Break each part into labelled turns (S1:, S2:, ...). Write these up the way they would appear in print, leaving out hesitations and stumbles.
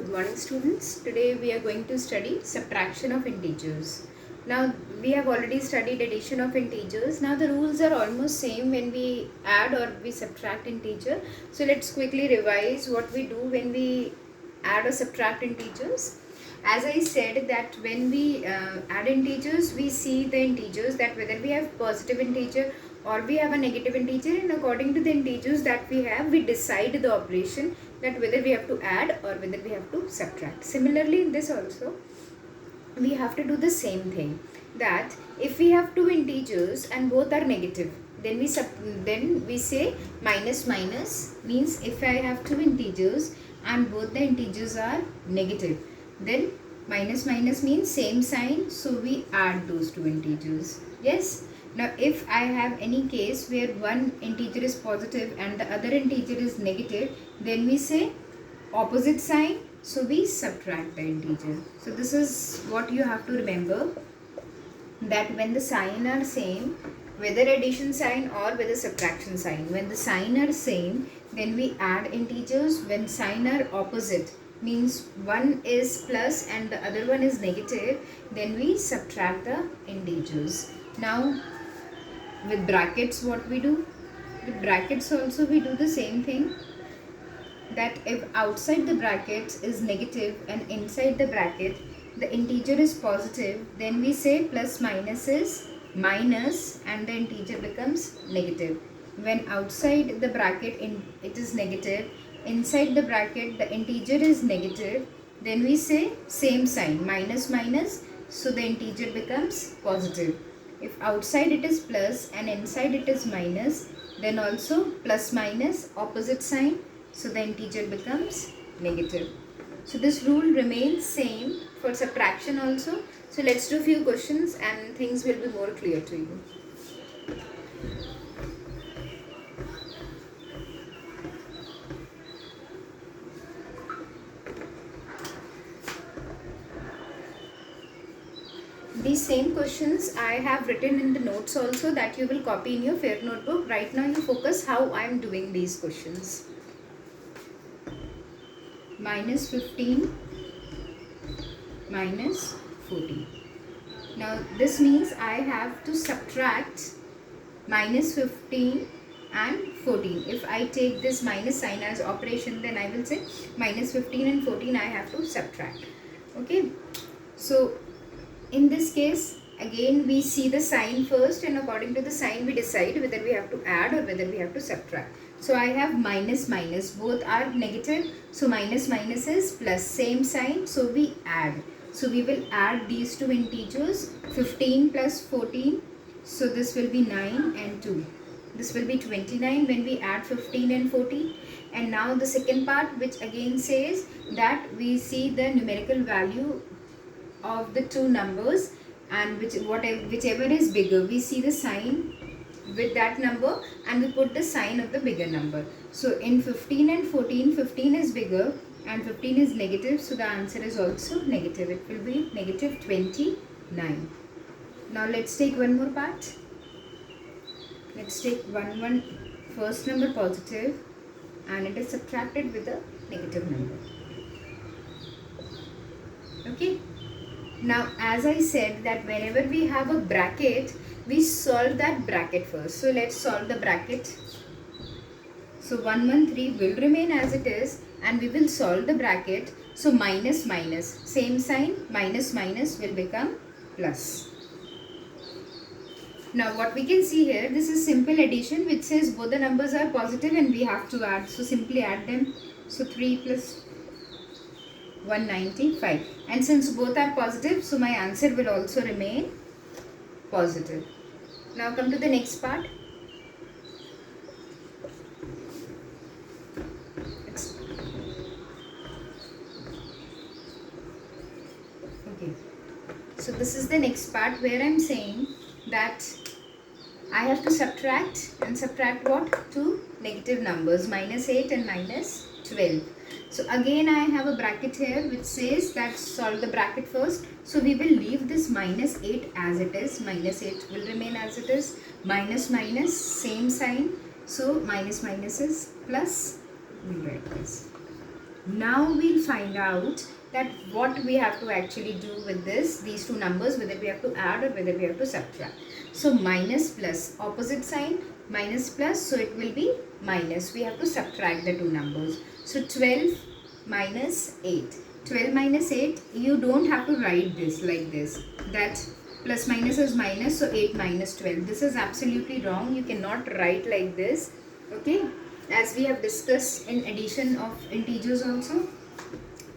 S1: Good morning, students. Today we are going to study subtraction of integers. Now we have already studied addition of integers. Now the rules are almost same when we add or we subtract integer. So let's quickly revise what we do when we add or subtract integers. As I said that when we add integers, we see the integers, that whether we have positive integer or we have a negative integer, and according to the integers that we have, we decide the operation, that whether we have to add or whether we have to subtract. Similarly, in this also we have to do the same thing, that if we have two integers and both are negative, then we say minus minus, means if I have two integers and both the integers are negative, then minus minus means same sign, so we add those two integers. Yes. Now if I have any case where one integer is positive and the other integer is negative, then we say opposite sign, so we subtract the integer. So this is what you have to remember, that when the sign are same, whether addition sign or whether subtraction sign, when the sign are same, then we add integers. When sign are opposite, means one is plus and the other one is negative, then we subtract the integers. Now with brackets, what we do? With brackets also we do the same thing, that if outside the brackets is negative and inside the bracket the integer is positive, then we say plus minus is minus and the integer becomes negative. When outside the bracket it is negative, inside the bracket the integer is negative, then we say same sign, minus minus, so the integer becomes positive. If outside it is plus and inside it is minus, then also plus minus, opposite sign, so the integer becomes negative. So this rule remains same for subtraction also. So let's do few questions and things will be more clear to you. These same questions I have written in the notes also, that you will copy in your fair notebook. Right now you focus how I am doing these questions. Minus 15 minus 14. Now this means I have to subtract minus 15 and 14. If I take this minus sign as operation, then I will say minus 15 and 14 I have to subtract. Okay. So in this case, again we see the sign first, and according to the sign we decide whether we have to add or whether we have to subtract. So I have minus minus, both are negative, so minus minus is plus, same sign, so we add. So we will add these two integers, 15 plus 14, so this will be 9 and 2. This will be 29 when we add 15 and 14. And now the second part, which again says that we see the numerical value of the two numbers, and whichever is bigger, we see the sign with that number and we put the sign of the bigger number. So in 15 and 14, 15 is bigger and 15 is negative, so the answer is also negative. It will be negative 29. Now let's take one more part. Let's take first number positive and it is subtracted with a negative number. Okay. Now as I said that whenever we have a bracket, we solve that bracket first. So let's solve the bracket. So 113 will remain as it is and we will solve the bracket. So minus minus, same sign, minus minus will become plus. Now what we can see here, this is simple addition which says both the numbers are positive and we have to add. So simply add them. So 3 plus 195, and since both are positive, so my answer will also remain positive. Now come to the next part. Okay, so this is the next part where I am saying that I have to subtract, and subtract what? Two negative numbers, minus 8 and minus 12. So again I have a bracket here which says that solve the bracket first. So we will leave this minus 8 as it is. Minus 8 will remain as it is. Minus minus, same sign. So minus minus is plus. We write this. Now we'll find out that what we have to actually do with these two numbers, whether we have to add or whether we have to subtract. So minus plus, opposite sign, minus plus, so it will be minus. We have to subtract the two numbers. So 12 minus 8. 12 minus 8, you don't have to write this like this. That plus minus is minus, so 8 minus 12. This is absolutely wrong. You cannot write like this. Okay, as we have discussed in addition of integers also,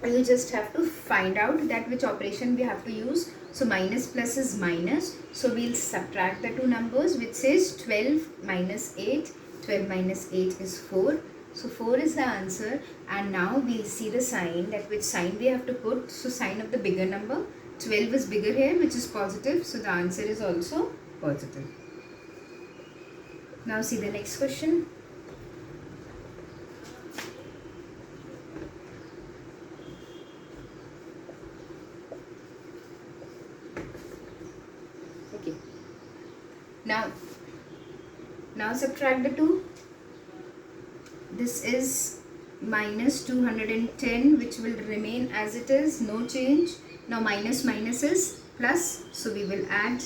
S1: you just have to find out that which operation we have to use. So minus plus is minus, so we'll subtract the two numbers, which says 12 minus 8. 12 minus 8 is 4. So 4 is the answer. And now we'll see the sign, that which sign we have to put. So sign of the bigger number. 12 is bigger here, which is positive, so the answer is also positive. Now see the next question. Okay. Now subtract the two. This is minus 210, which will remain as it is, no change. Now minus minus is plus, so we will add.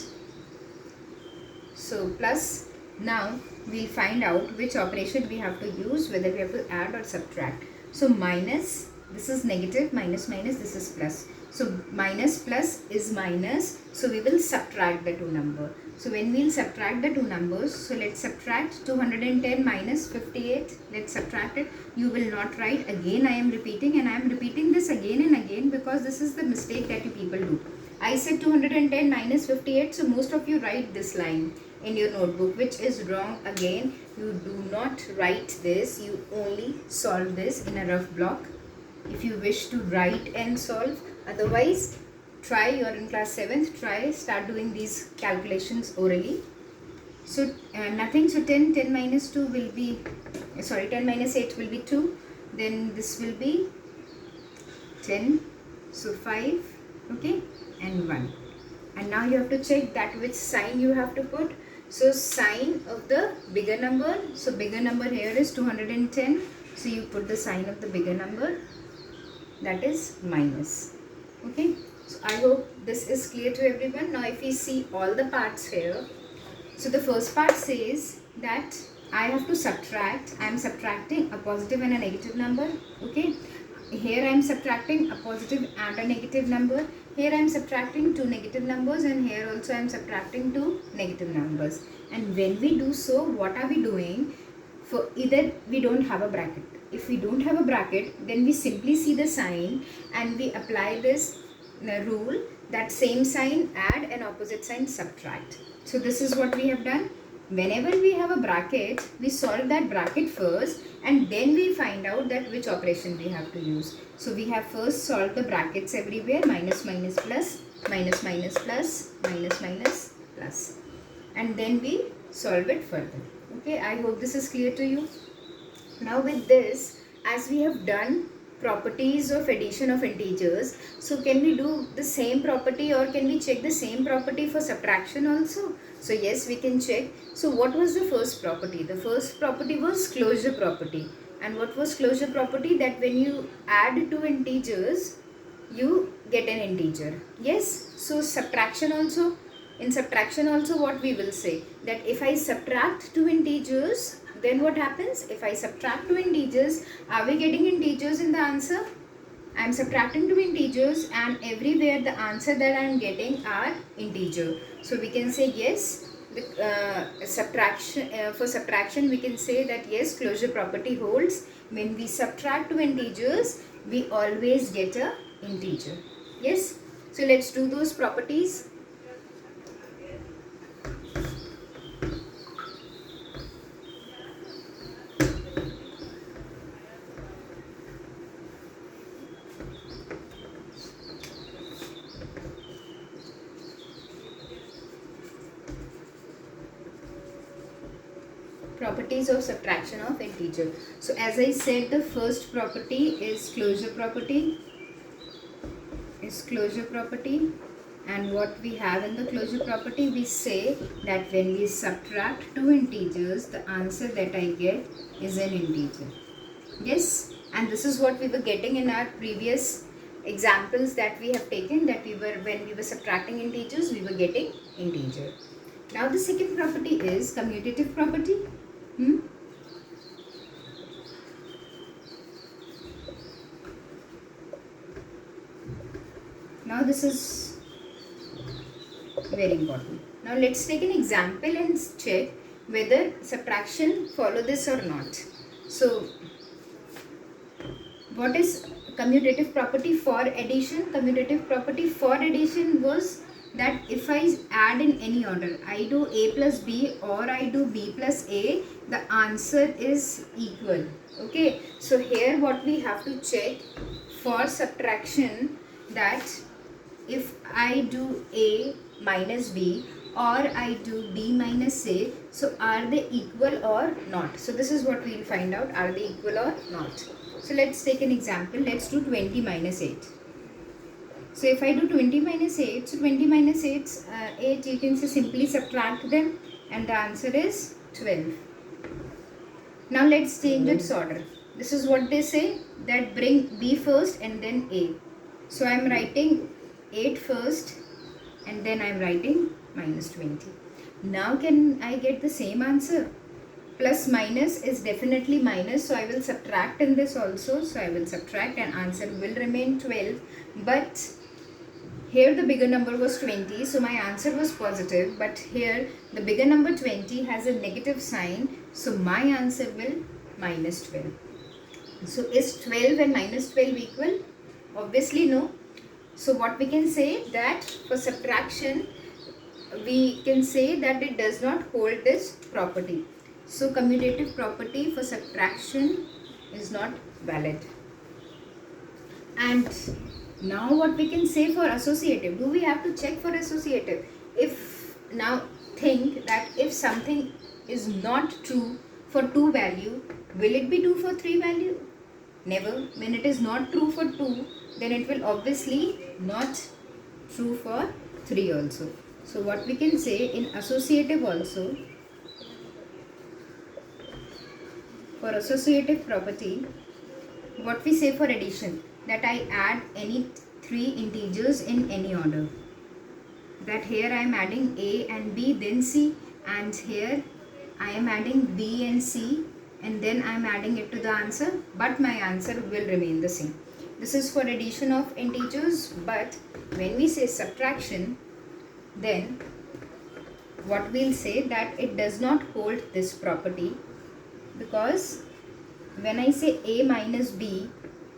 S1: So plus. Now we'll find out which operation we have to use, whether we have to add or subtract. So minus, this is negative, minus minus, this is plus. So minus plus is minus, so we will subtract the two numbers. So when we'll subtract the two numbers, so let's subtract 210 minus 58. Let's subtract it. You will not write again. I am repeating, and I am repeating this again and again because this is the mistake that you people do. I said 210 minus 58, so most of you write this line in your notebook, which is wrong again. You do not write this, you only solve this in a rough block if you wish to write and solve. Otherwise, try, you are in class 7th, try start doing these calculations orally. So nothing, so 10 minus 2 will be, 10 minus 8 will be 2, then this will be 10, so 5, okay, and 1. And now you have to check that which sign you have to put. So sign of the bigger number, so bigger number here is 210, so you put the sign of the bigger number, that is minus. Okay, so I hope this is clear to everyone. Now if we see all the parts here, so the first part says that I have to subtract, I am subtracting a positive and a negative number. Okay, here I am subtracting a positive and a negative number. Here I am subtracting two negative numbers, and here also I am subtracting two negative numbers. And when we do so, what are we doing? For either we don't have a bracket. If we don't have a bracket, then we simply see the sign and we apply this rule, that same sign add and opposite sign subtract. So this is what we have done. Whenever we have a bracket, we solve that bracket first and then we find out that which operation we have to use. So we have first solved the brackets everywhere, minus minus plus, minus minus plus, minus minus plus, and then we solve it further. Okay, I hope this is clear to you. Now with this, as we have done properties of addition of integers, so can we do the same property, or can we check the same property for subtraction also? So yes, we can check. So what was the first property? The first property was closure property. And what was closure property? That when you add two integers, you get an integer. Yes, so subtraction also, in subtraction also what we will say, that if I subtract two integers, then what happens? If I subtract two integers, are we getting integers in the answer? I am subtracting two integers and everywhere the answer that I am getting are integer. So we can say yes, subtraction, for subtraction we can say that yes, closure property holds. When we subtract two integers, we always get a integer. Yes, so let's do those properties. Properties of subtraction of integer. So as I said, the first property is closure property. And what we have in the closure property, we say that when we subtract two integers, the answer that I get is an integer. Yes, and this is what we were getting in our previous examples that we have taken, that when we were subtracting integers, we were getting integer. Now the second property is commutative property. Now this is very important. Now let's take an example and check whether subtraction follow this or not. So what is commutative property for addition? Commutative property for addition was that if I add in any order, I do a plus b or I do b plus a, the answer is equal. Okay, so here what we have to check for subtraction, that if I do a minus b or I do b minus a, so are they equal or not? So this is what we will find out, are they equal or not. So let's take an example. Let's do 20 minus 8. So if I do 20 minus 8, so 20 minus 8, you can say simply subtract them and the answer is 12. Now let's change its order. This is what they say, that bring b first and then a. So I am writing 8 first and then I am writing minus 20. Now can I get the same answer? Plus minus is definitely minus, so I will subtract in this also. So I will subtract and answer will remain 12. But here the bigger number was 20, so my answer was positive. But here the bigger number 20 has a negative sign, so my answer will minus 12. So is 12 and minus 12 equal? Obviously no. So what we can say, that for subtraction we can say that it does not hold this property. So commutative property for subtraction is not valid. And now what we can say for associative, do we have to check for associative? If now think that if something is not true for 2 value, will it be true for 3 value? Never. When it is not true for 2, then it will obviously not true for 3 also. So what we can say in associative also, for associative property, what we say for addition, that I add any 3 integers in any order. That here I am adding a and b then c, and here I am adding b and c, and then I am adding it to the answer, but my answer will remain the same. This is for addition of integers. But when we say subtraction, then what we'll say, that it does not hold this property, because when I say a minus b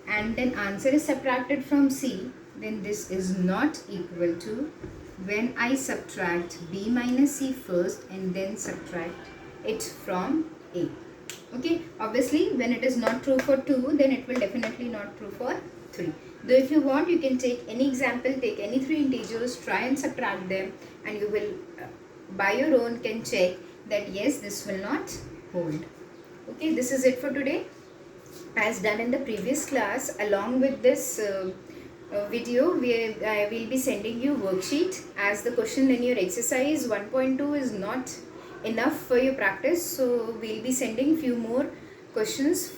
S1: and then answer is subtracted from c, then this is not equal to when I subtract b minus c first and then subtract it from a. Okay, obviously when it is not true for 2, then it will definitely not true for 3. Though if you want, you can take any example, take any 3 integers, try and subtract them, and you will by your own can check that yes, this will not hold. Okay, this is it for today. As done in the previous class, along with this video, I will be sending you worksheet, as the question in your exercise 1.2 is not enough for your practice. So we'll be sending few more questions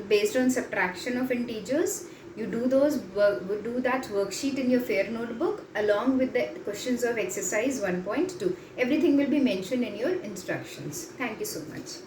S1: based on subtraction of integers. You do that worksheet in your fair notebook along with the questions of exercise 1.2. Everything will be mentioned in your instructions. Thank you so much.